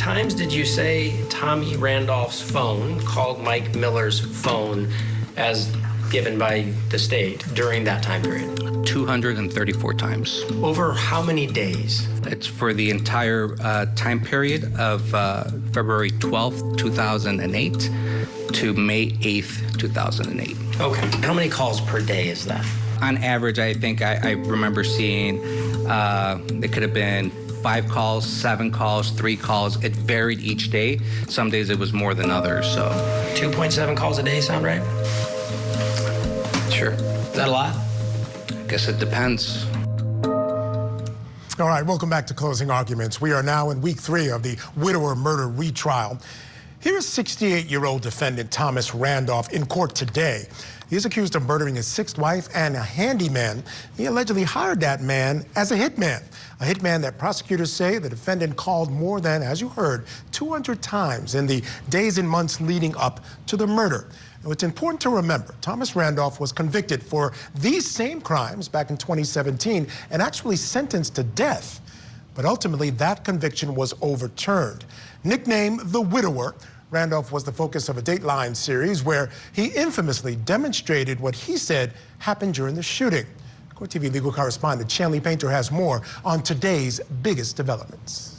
times did you say Tommy Randolph's phone called Mike Miller's phone as given by the state during that time period? 234 times. Over how many days? It's for the entire time period of February 12th, 2008 to May 8th, 2008. Okay. How many calls per day is that? On average, I think I remember seeing it could have been 5 calls, 7 calls, 3 calls. It varied each day. Some days it was more than others, so. 2.7 calls a day sound right? Sure. Is that a lot? I guess it depends. All right, welcome back to Closing Arguments. We are now in week 3 of the widower murder retrial. Here's 68-year-old defendant Thomas Randolph in court today. He is accused of murdering his 6th wife and a handyman. He allegedly hired that man as a hitman that prosecutors say the defendant called more than, as you heard, 200 times in the days and months leading up to the murder. Now, it's important to remember, Thomas Randolph was convicted for these same crimes back in 2017 and actually sentenced to death. But ultimately, that conviction was overturned. Nicknamed the Widower, Randolph was the focus of a Dateline series where he infamously demonstrated what he said happened during the shooting. Court TV legal correspondent Shanley Painter has more on today's biggest developments.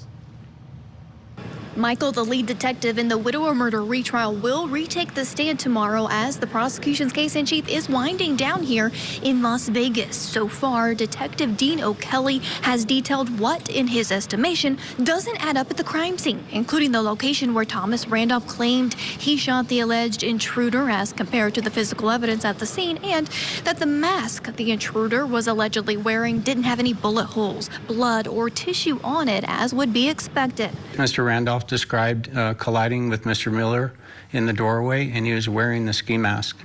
Michael, the lead detective in the widower murder retrial, will retake the stand tomorrow as the prosecution's case in chief is winding down here in Las Vegas. So far, Detective Dean O'Kelly has detailed what, in his estimation, doesn't add up at the crime scene, including the location where Thomas Randolph claimed he shot the alleged intruder as compared to the physical evidence at the scene, and that the mask the intruder was allegedly wearing didn't have any bullet holes, blood, or tissue on it, as would be expected. Mr. Randolph described colliding with Mr. Miller in the doorway, and he was wearing the ski mask,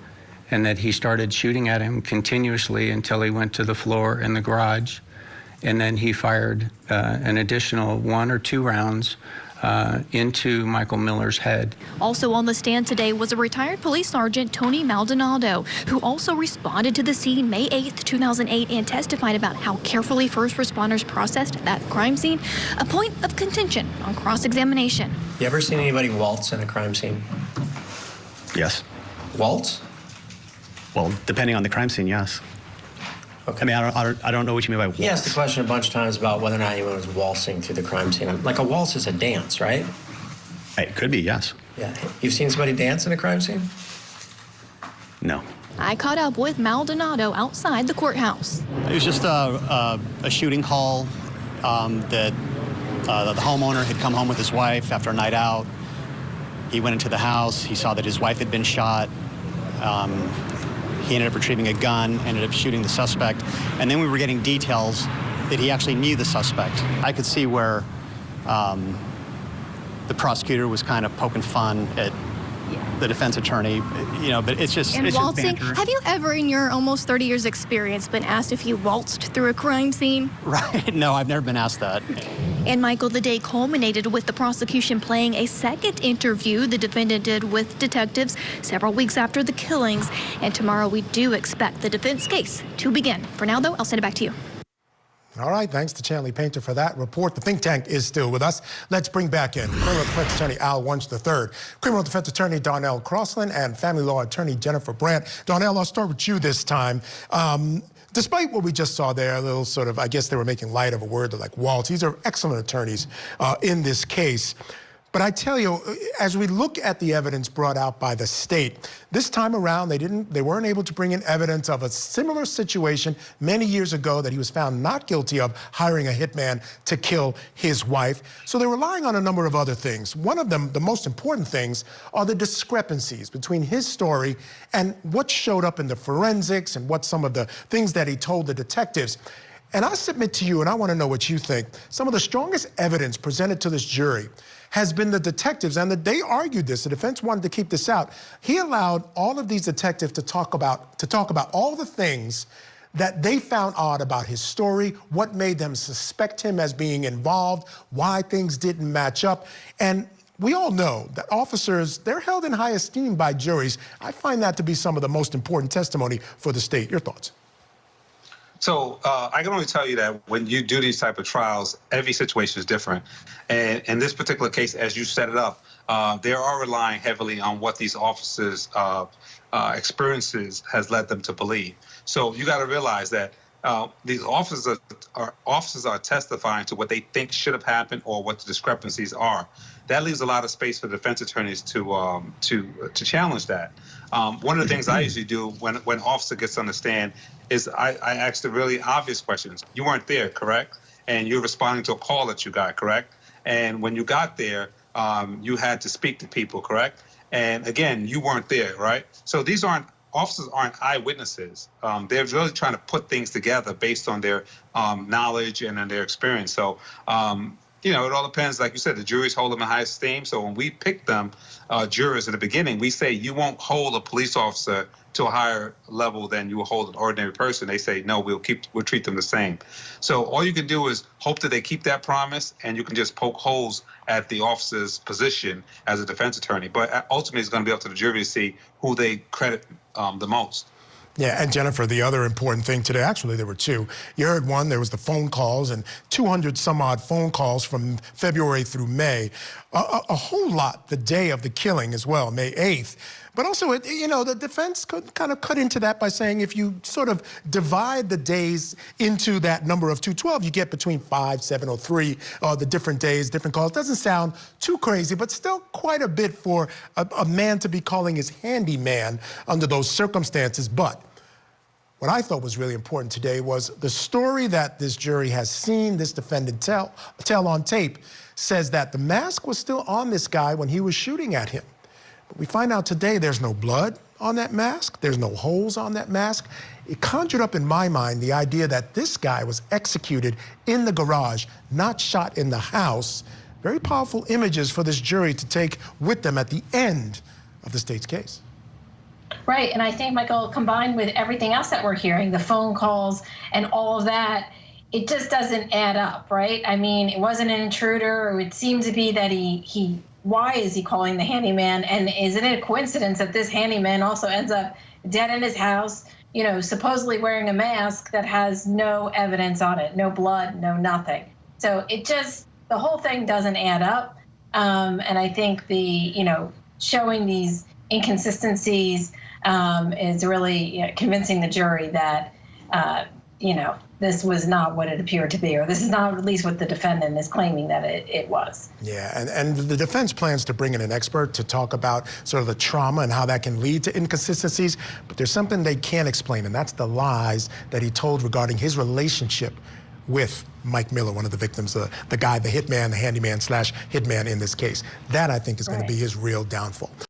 and that he started shooting at him continuously until he went to the floor in the garage, and then he fired an additional 1 or 2 rounds into Michael Miller's head. Also on the stand today was a retired police sergeant, Tony Maldonado, who also responded to the scene May 8th, 2008, and testified about how carefully first responders processed that crime scene, a point of contention on cross-examination. You ever seen anybody waltz in a crime scene? Yes. Waltz? Well, depending on the crime scene, yes. Okay. I mean, I don't know what you mean by waltz. He asked the question a bunch of times about whether or not anyone was waltzing through the crime scene. Like a waltz is a dance, right? It could be, yes. Yeah. You've seen somebody dance in a crime scene? No. I caught up with Maldonado outside the courthouse. It was just a shooting call that the homeowner had come home with his wife after a night out. He went into the house. He saw that his wife had been shot. He ended up retrieving a gun, ended up shooting the suspect, and then we were getting details that he actually knew the suspect. I could see where the prosecutor was kind of poking fun at the defense attorney, you know, but it's just, and it's waltzing, just banter. have you ever in your almost 30 years experience been asked if you waltzed through a crime scene? Right, no, I've never been asked that. And Michael, the day culminated with the prosecution playing a second interview the defendant did with detectives several weeks after the killings. And tomorrow we do expect the defense case to begin. For now, though, I'll send it back to you. All right, thanks to Shanley Painter for that report. The think tank is still with us. Let's bring back in criminal defense attorney Al Wunsch III, criminal defense attorney Darnell Crossland, and family law attorney Jennifer Brandt. Darnell, I'll start with you this time. Despite what we just saw there, a little sort of, I guess they were making light of a word like waltz. These are excellent attorneys in this case. But I tell you, as we look at the evidence brought out by the state, this time around they weren't able to bring in evidence of a similar situation many years ago that he was found not guilty of hiring a hitman to kill his wife. So they're relying on a number of other things. One of them, the most important things, are the discrepancies between his story and what showed up in the forensics and what some of the things that he told the detectives. And I submit to you, and I want to know what you think, some of the strongest evidence presented to this jury has been the detectives, and they argued this. The defense wanted to keep this out. He allowed all of these detectives to talk about all the things that they found odd about his story, what made them suspect him as being involved, why things didn't match up. And we all know that officers, they're held in high esteem by juries. I find that to be some of the most important testimony for the state. Your thoughts? So I can only tell you that when you do these type of trials, every situation is different. And in this particular case, as you set it up, they are relying heavily on what these officers' experiences has led them to believe. So you got to realize that these officers are testifying to what they think should have happened or what the discrepancies are. That leaves a lot of space for defense attorneys to challenge that. One of the things I usually do when an officer gets on the stand is I ask the really obvious questions. You weren't there, correct? And you're responding to a call that you got, correct? And when you got there, you had to speak to people, correct? And again, you weren't there, right? So officers aren't eyewitnesses. They're really trying to put things together based on their knowledge and on their experience. So, it all depends. Like you said, the juries hold them in high esteem. So when we pick them, jurors in the beginning, we say you won't hold a police officer to a higher level than you will hold an ordinary person. They say, no, we'll treat them the same. So all you can do is hope that they keep that promise, and you can just poke holes at the officer's position as a defense attorney. But ultimately, it's going to be up to the jury to see who they credit the most. Yeah, and Jennifer, the other important thing today, actually there were two. You heard one, there was the phone calls, and 200 some odd phone calls from February through May. A whole lot the day of the killing as well, May 8th. But also, the defense could kind of cut into that by saying if you sort of divide the days into that number of 212, you get between 5, 7, or 3, the different days, different calls. Doesn't sound too crazy, but still quite a bit for a man to be calling his handyman under those circumstances. But what I thought was really important today was the story that this jury has seen this defendant tell on tape says that the mask was still on this guy when he was shooting at him. But we find out today there's no blood on that mask. There's no holes on that mask. It conjured up in my mind the idea that this guy was executed in the garage, not shot in the house. Very powerful images for this jury to take with them at the end of the state's case. Right, and I think, Michael, combined with everything else that we're hearing, the phone calls and all of that, it just doesn't add up, right? I mean, it wasn't an intruder. It seemed to be that why is he calling the handyman? And isn't it a coincidence that this handyman also ends up dead in his house, supposedly wearing a mask that has no evidence on it, no blood, no nothing. So the whole thing doesn't add up. And I think showing these inconsistencies is really convincing the jury that, this was not what it appeared to be, or this is not at least what the defendant is claiming that it was. Yeah, and the defense plans to bring in an expert to talk about sort of the trauma and how that can lead to inconsistencies, but there's something they can't explain, and that's the lies that he told regarding his relationship with Mike Miller, one of the victims, the guy, the hitman, the handyman / hitman in this case. That, I think, is going to be his real downfall.